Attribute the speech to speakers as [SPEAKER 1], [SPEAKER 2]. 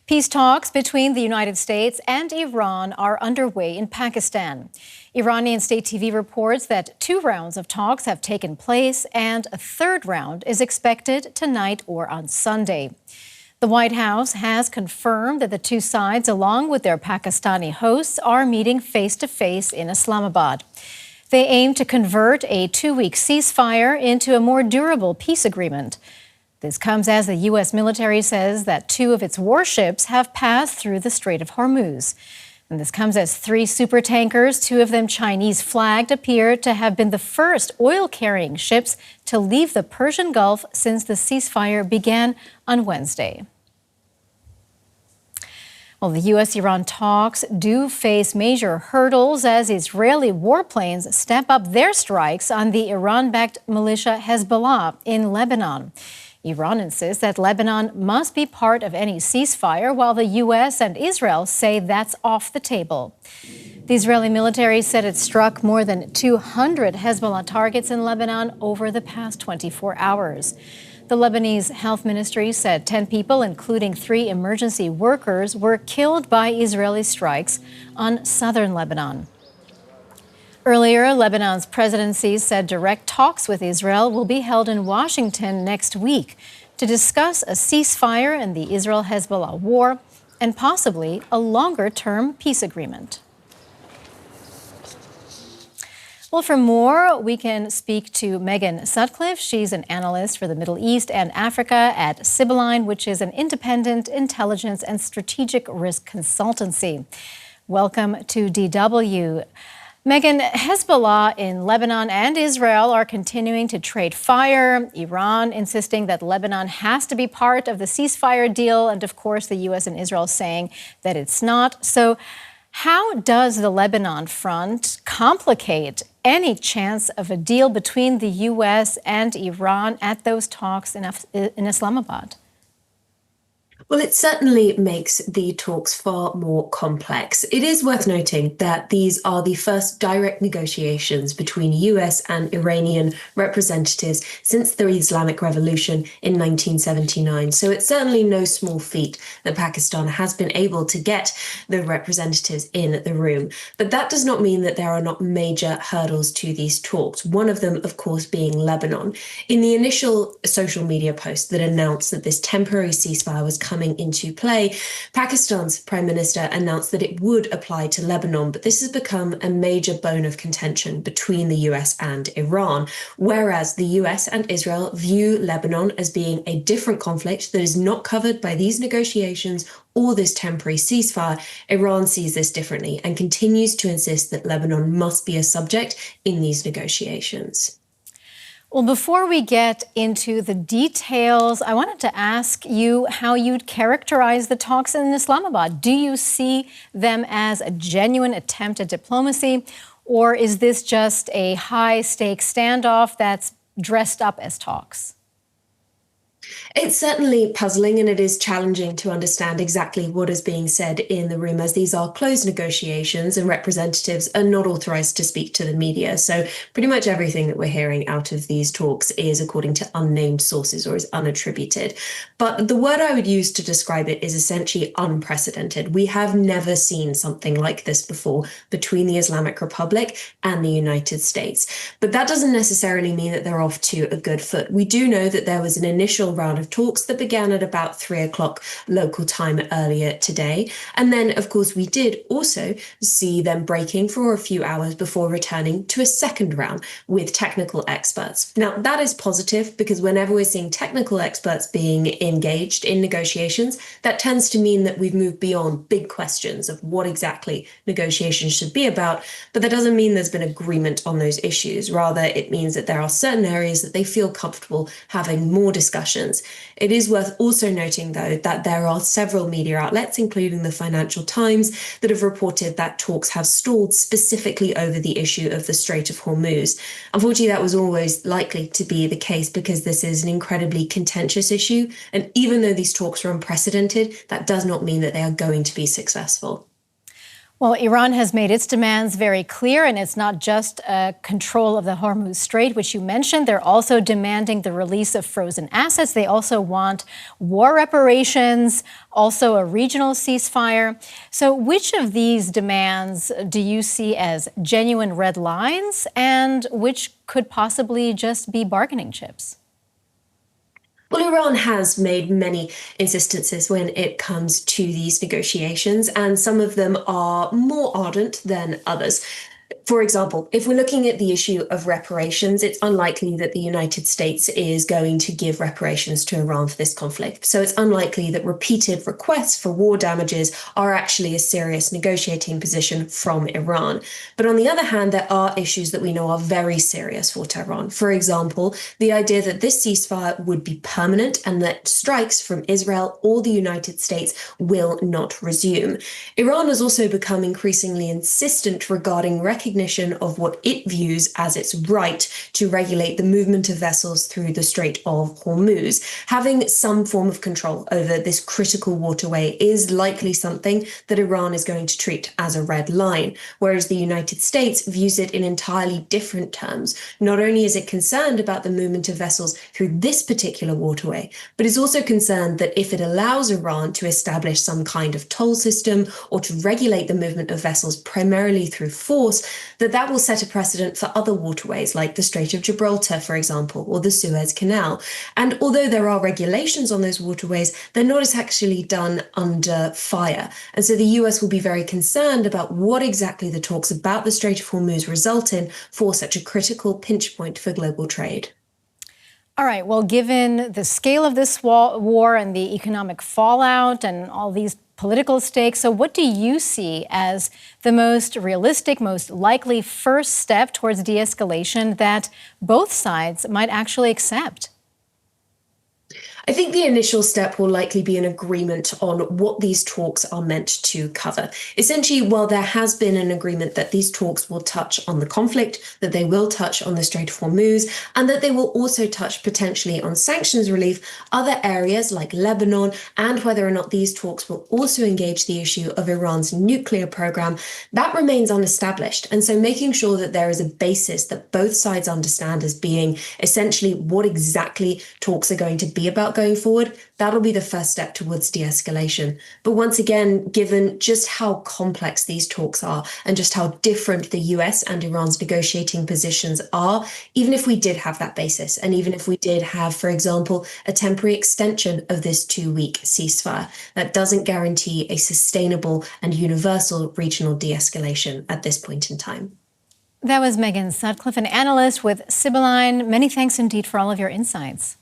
[SPEAKER 1] Peace talks between the United States and Iran are underway in Pakistan. Iranian state TV reports that 2 rounds of talks have taken place and a 3rd round is expected tonight or on Sunday. The White House has confirmed that the 2 sides, along with their Pakistani hosts, are meeting face-to-face in Islamabad. They aim to convert a 2-week ceasefire into a more durable peace agreement. This comes as the U.S. military says that 2 of its warships have passed through the Strait of Hormuz. And this comes as 3 supertankers, 2 of them Chinese-flagged, appear to have been the first oil-carrying ships to leave the Persian Gulf since the ceasefire began on Wednesday. Well, the U.S.-Iran talks do face major hurdles as Israeli warplanes step up their strikes on the Iran-backed militia Hezbollah in Lebanon. Iran insists that Lebanon must be part of any ceasefire, while the U.S. and Israel say that's off the table. The Israeli military said it struck more than 200 Hezbollah targets in Lebanon over the past 24 hours. The Lebanese health ministry said 10 people, including 3 emergency workers, were killed by Israeli strikes on southern Lebanon. Earlier, Lebanon's presidency said direct talks with Israel will be held in Washington next week to discuss a ceasefire in the Israel-Hezbollah war and possibly a longer-term peace agreement. Well, for more, we can speak to Megan Sutcliffe. She's an analyst for the Middle East and Africa at Sibylline, which is an independent intelligence and strategic risk consultancy. Welcome to DW. Megan, Hezbollah in Lebanon and Israel are continuing to trade fire, Iran insisting that Lebanon has to be part of the ceasefire deal, and of course the U.S. and Israel saying that it's not. So how does the Lebanon front complicate any chance of a deal between the U.S. and Iran at those talks in Islamabad?
[SPEAKER 2] Well, it certainly makes the talks far more complex. It is worth noting that these are the first direct negotiations between US and Iranian representatives since the Islamic Revolution in 1979. So it's certainly no small feat that Pakistan has been able to get the representatives in the room. But that does not mean that there are not major hurdles to these talks, one of them, of course, being Lebanon. In the initial social media post that announced that this temporary ceasefire was coming into play, Pakistan's Prime Minister announced that it would apply to Lebanon, but this has become a major bone of contention between the US and Iran, whereas the US and Israel view Lebanon as being a different conflict that is not covered by these negotiations or this temporary ceasefire. Iran sees this differently and continues to insist that Lebanon must be a subject in these negotiations.
[SPEAKER 1] Well, before we get into the details, I wanted to ask you how you'd characterize the talks in Islamabad. Do you see them as a genuine attempt at diplomacy, or is this just a high-stakes standoff that's dressed up as talks?
[SPEAKER 2] It's certainly puzzling, and it is challenging to understand exactly what is being said in the room, as these are closed negotiations and representatives are not authorized to speak to the media. So pretty much everything that we're hearing out of these talks is according to unnamed sources or is unattributed. But the word I would use to describe it is essentially unprecedented. We have never seen something like this before between the Islamic Republic and the United States. But that doesn't necessarily mean that they're off to a good foot. We do know that there was an initial round of talks that began at about 3 o'clock local time earlier today. And then, of course, we did also see them breaking for a few hours before returning to a second round with technical experts. Now, that is positive because whenever we're seeing technical experts being engaged in negotiations, that tends to mean that we've moved beyond big questions of what exactly negotiations should be about. But that doesn't mean there's been agreement on those issues. Rather, it means that there are certain areas that they feel comfortable having more discussions. It is worth also noting, though, that there are several media outlets, including the Financial Times, that have reported that talks have stalled specifically over the issue of the Strait of Hormuz. Unfortunately, that was always likely to be the case because this is an incredibly contentious issue. And even though these talks are unprecedented, that does not mean that they are going to be successful.
[SPEAKER 1] Well, Iran has made its demands very clear, and it's not just control of the Hormuz Strait, which you mentioned. They're also demanding the release of frozen assets. They also want war reparations, also a regional ceasefire. So which of these demands do you see as genuine red lines, and which could possibly just be bargaining chips?
[SPEAKER 2] Well, Iran has made many insistences when it comes to these negotiations, and some of them are more ardent than others. For example, if we're looking at the issue of reparations, it's unlikely that the United States is going to give reparations to Iran for this conflict. So it's unlikely that repeated requests for war damages are actually a serious negotiating position from Iran. But on the other hand, there are issues that we know are very serious for Tehran. For example, the idea that this ceasefire would be permanent and that strikes from Israel or the United States will not resume. Iran has also become increasingly insistent regarding recognition of what it views as its right to regulate the movement of vessels through the Strait of Hormuz. Having some form of control over this critical waterway is likely something that Iran is going to treat as a red line, whereas the United States views it in entirely different terms. Not only is it concerned about the movement of vessels through this particular waterway, but is also concerned that if it allows Iran to establish some kind of toll system or to regulate the movement of vessels primarily through force, that will set a precedent for other waterways like the Strait of Gibraltar, for example, or the Suez Canal. And although there are regulations on those waterways, they're not actually done under fire. And so the US will be very concerned about what exactly the talks about the Strait of Hormuz result in for such a critical pinch point for global trade.
[SPEAKER 1] All right. Well, given the scale of this war and the economic fallout and all these political stakes, so what do you see as the most realistic, most likely first step towards de-escalation that both sides might actually accept?
[SPEAKER 2] I think the initial step will likely be an agreement on what these talks are meant to cover. Essentially, while there has been an agreement that these talks will touch on the conflict, that they will touch on the Strait of Hormuz, and that they will also touch potentially on sanctions relief, other areas like Lebanon, and whether or not these talks will also engage the issue of Iran's nuclear program, that remains unestablished. And so making sure that there is a basis that both sides understand as being essentially what exactly talks are going to be about going forward, that'll be the first step towards de-escalation. But once again, given just how complex these talks are and just how different the US and Iran's negotiating positions are, even if we did have that basis, and even if we did have, for example, a temporary extension of this 2-week ceasefire, that doesn't guarantee a sustainable and universal regional de-escalation at this point in time.
[SPEAKER 1] That was Megan Sutcliffe, an analyst with Sibylline. Many thanks indeed for all of your insights.